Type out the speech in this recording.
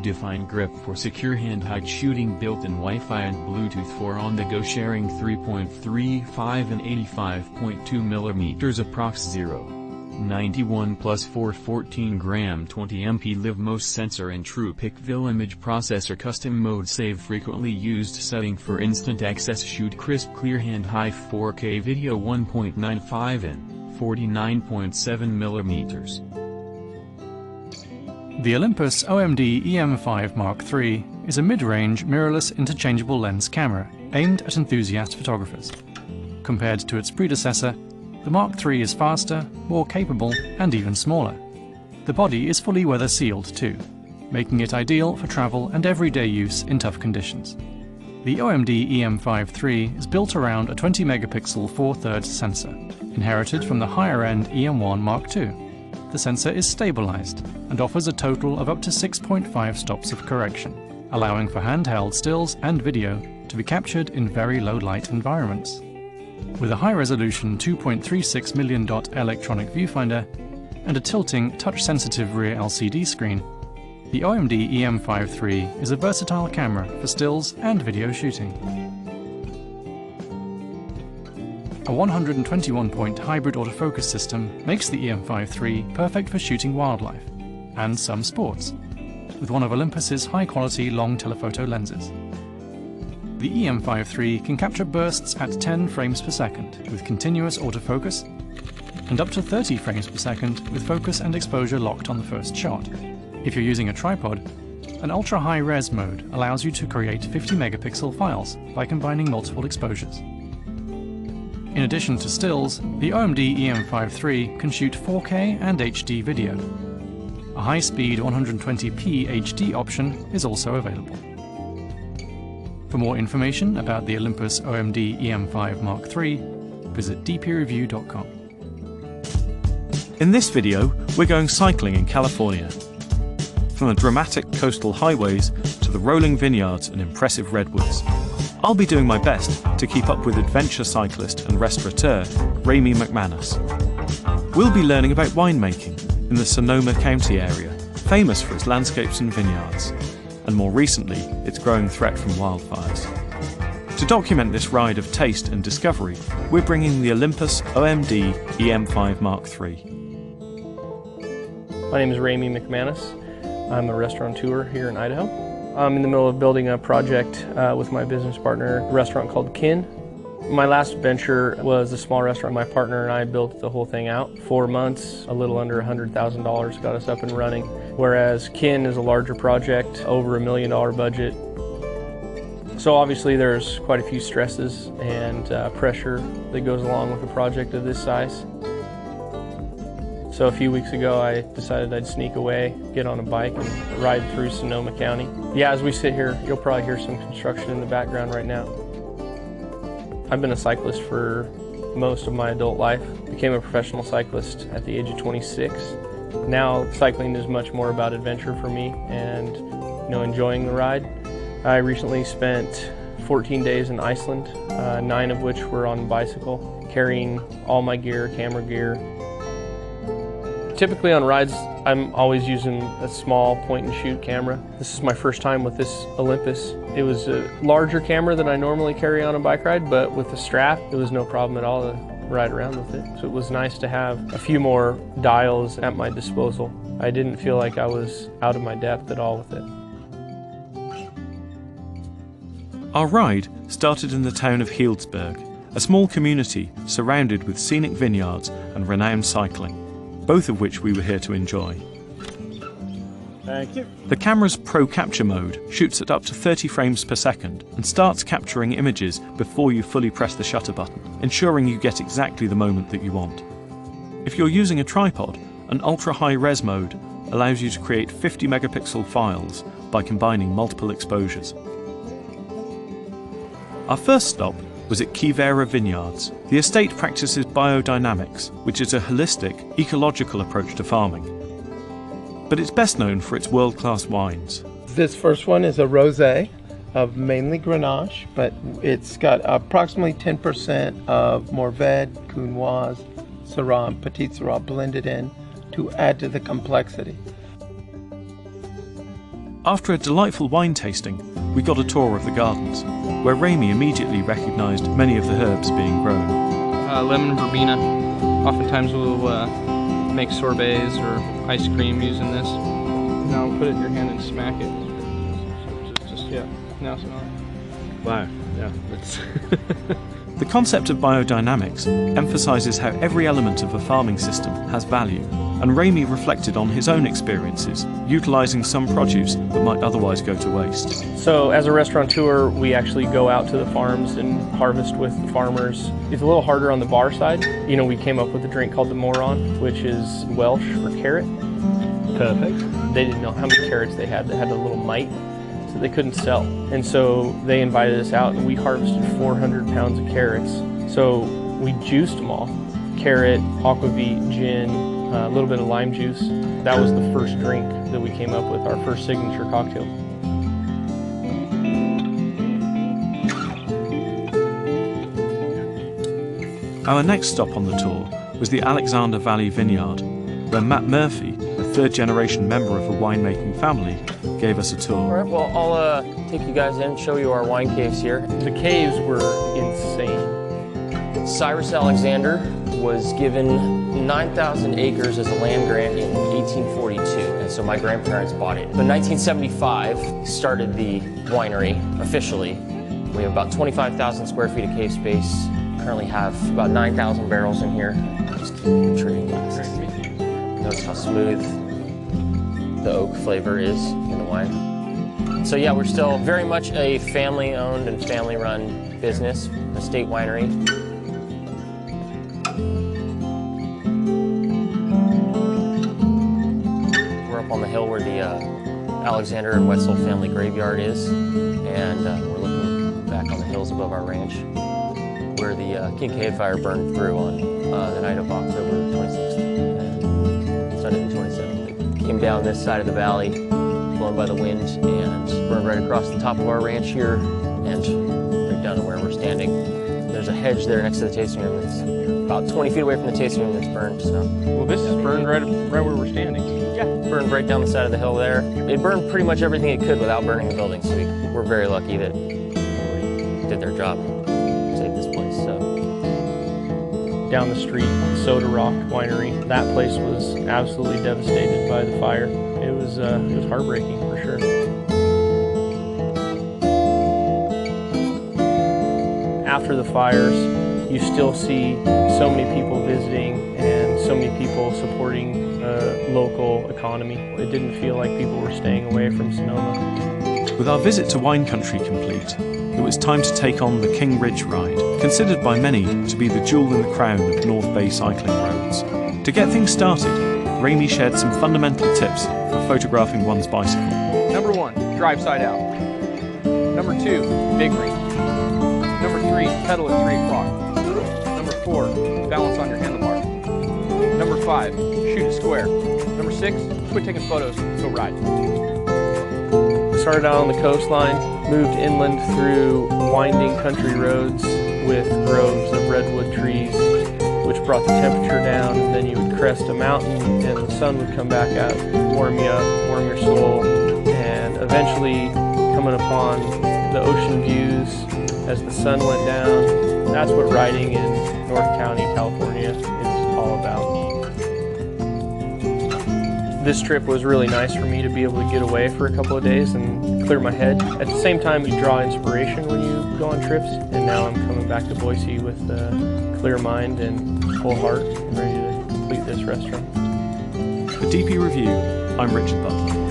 software-defined grip for secure hand-held shooting, built-in Wi-Fi and Bluetooth for on-the-go sharing, 3.35 and 85.2 mm approx. 91 plus 414 gram 20 MP live most sensor and true pic Ville image processor, custom mode, save frequently used setting for instant access, shoot crisp clear hand high 4K video 1.95 in 49.7 millimeters. The Olympus OMD E-M5 Mark III is a mid-range mirrorless interchangeable lens camera aimed at enthusiast photographers. Compared to its predecessor, the Mark III is faster, more capable, and even smaller. The body is fully weather sealed too, making it ideal for travel and everyday use in tough conditions. The OMD E-M5 III is built around a 20 megapixel 4/3 sensor, inherited from the higher-end E-M1 Mark II. The sensor is stabilized and offers a total of up to 6.5 stops of correction, allowing for handheld stills and video to be captured in very low light environments. With a high-resolution 2.36 million dot electronic viewfinder and a tilting, touch-sensitive rear LCD screen, the OMD E-M5 III is a versatile camera for stills and video shooting. A 121-point hybrid autofocus system makes the E-M5 III perfect for shooting wildlife and some sports, with one of Olympus's high-quality long telephoto lenses. The E-M5 III can capture bursts at 10 frames per second with continuous autofocus, and up to 30 frames per second with focus and exposure locked on the first shot. If you're using a tripod, an ultra-high res mode allows you to create 50 megapixel files by combining multiple exposures. In addition to stills, the OMD E-M5 III can shoot 4K and HD video. A high-speed 120p HD option is also available. For more information about the Olympus OMD E-M5 Mark III, visit dpreview.com. In this video, we're going cycling in California. From the dramatic coastal highways to the rolling vineyards and impressive redwoods. I'll be doing my best to keep up with adventure cyclist and restaurateur Ramey McManus. We'll be learning about winemaking in the Sonoma County area, famous for its landscapes and vineyards, and more recently, its growing threat from wildfires. To document this ride of taste and discovery, we're bringing the Olympus OMD E-M5 Mark III. My name is Ramey McManus. I'm a restaurateur here in Idaho. I'm in the middle of building a project with my business partner, a restaurant called Kin. My last venture was a small restaurant. My partner and I built the whole thing out. 4 months, a little under $100,000 got us up and running. Whereas Kin is a larger project, over $1 million budget. So obviously there's quite a few stresses and pressure that goes along with a project of this size. So a few weeks ago I decided I'd sneak away, get on a bike and ride through Sonoma County. Yeah, as we sit here, you'll probably hear some construction in the background right now. I've been a cyclist for most of my adult life. Became a professional cyclist at the age of 26. Now cycling is much more about adventure for me and enjoying the ride. I recently spent 14 days in Iceland, 9 of which were on a bicycle, carrying all my gear, camera gear. Typically on rides, I'm always using a small point-and-shoot camera. This is my first time with this Olympus. It was a larger camera than I normally carry on a bike ride, but with the strap, it was no problem at all to ride around with it. So it was nice to have a few more dials at my disposal. I didn't feel like I was out of my depth at all with it. Our ride started in the town of Healdsburg, a small community surrounded with scenic vineyards and renowned cycling, both of which we were here to enjoy. Thank you. The camera's Pro Capture mode shoots at up to 30 frames per second and starts capturing images before you fully press the shutter button, ensuring you get exactly the moment that you want. If you're using a tripod, an ultra-high res mode allows you to create 50 megapixel files by combining multiple exposures. Our first stop was at Kivera Vineyards. The estate practices biodynamics, which is a holistic, ecological approach to farming. But it's best known for its world-class wines. This first one is a rosé of mainly Grenache, but it's got approximately 10% of Mourvedre, Counoise, Syrah, and Petit Syrah blended in to add to the complexity. After a delightful wine tasting, we got a tour of the gardens, where Rami immediately recognised many of the herbs being grown. Lemon verbena. Oftentimes we'll make sorbets or ice cream using this. Now put it in your hand and smack it. Just yeah. Now it's not. Wow. Yeah. That's The concept of biodynamics emphasises how every element of a farming system has value, and Rami reflected on his own experiences, utilising some produce that might otherwise go to waste. So as a restaurateur, we actually go out to the farms and harvest with the farmers. It's a little harder on the bar side. You know, we came up with a drink called the moron, which is Welsh for carrot. Perfect. They didn't know how many carrots they had. They had a little mite, so they couldn't sell. And so they invited us out and we harvested 400 pounds of carrots. So we juiced them all. Carrot, aquavit, gin, a little bit of lime juice. That was the first drink that we came up with, our first signature cocktail. Our next stop on the tour was the Alexander Valley Vineyard, where Matt Murphy, a third-generation member of a winemaking family, gave us a tour. All right, well, I'll take you guys in and show you our wine caves here. The caves were insane. Cyrus Alexander was given 9,000 acres as a land grant in 1842, and so my grandparents bought it. But in 1975, started the winery officially. We have about 25,000 square feet of cave space. Currently have about 9,000 barrels in here. Just keep trading glasses. Notice how smooth the oak flavor is in the wine. So yeah, we're still very much a family-owned and family-run business, estate winery. We're up on the hill where the Alexander and Wetzel family graveyard is, and we're looking back on the hills above our ranch, where the Kincaid fire burned through on the night of October 26th and Sunday the 27th. It came down this side of the valley, blown by the wind, and burned right across the top of our ranch here and right down to where we're standing. There's a hedge there next to the tasting room that's about 20 feet away from the tasting room that's burned. So. Well, this is burned right where we're standing. Yeah, burned right down the side of the hill there. It burned pretty much everything it could without burning the building, so we're very lucky that everybody did their job. Down the street, Soda Rock Winery. That place was absolutely devastated by the fire. It was heartbreaking for sure. After the fires, you still see so many people visiting and so many people supporting the local economy. It didn't feel like people were staying away from Sonoma. With our visit to wine country complete, it was time to take on the King Ridge ride, considered by many to be the jewel in the crown of North Bay cycling roads. To get things started, Rami shared some fundamental tips for photographing one's bicycle. Number 1, drive side out. Number 2, big ring. Number 3, pedal at 3 o'clock. Number 4, balance on your handlebar. Number 5, shoot a square. Number 6, quit taking photos, go ride. Started out on the coastline, moved inland through winding country roads with groves of redwood trees, which brought the temperature down, and then you would crest a mountain and the sun would come back out, warm you up, warm your soul, and eventually coming upon the ocean views as the sun went down. That's what riding in North County, California is all about. This trip was really nice for me to be able to get away for a couple of days and clear my head. At the same time, you draw inspiration when you go on trips, and now I'm coming back to Boise with a clear mind and full heart and ready to complete this restaurant. For DP Review, I'm Richard Butler.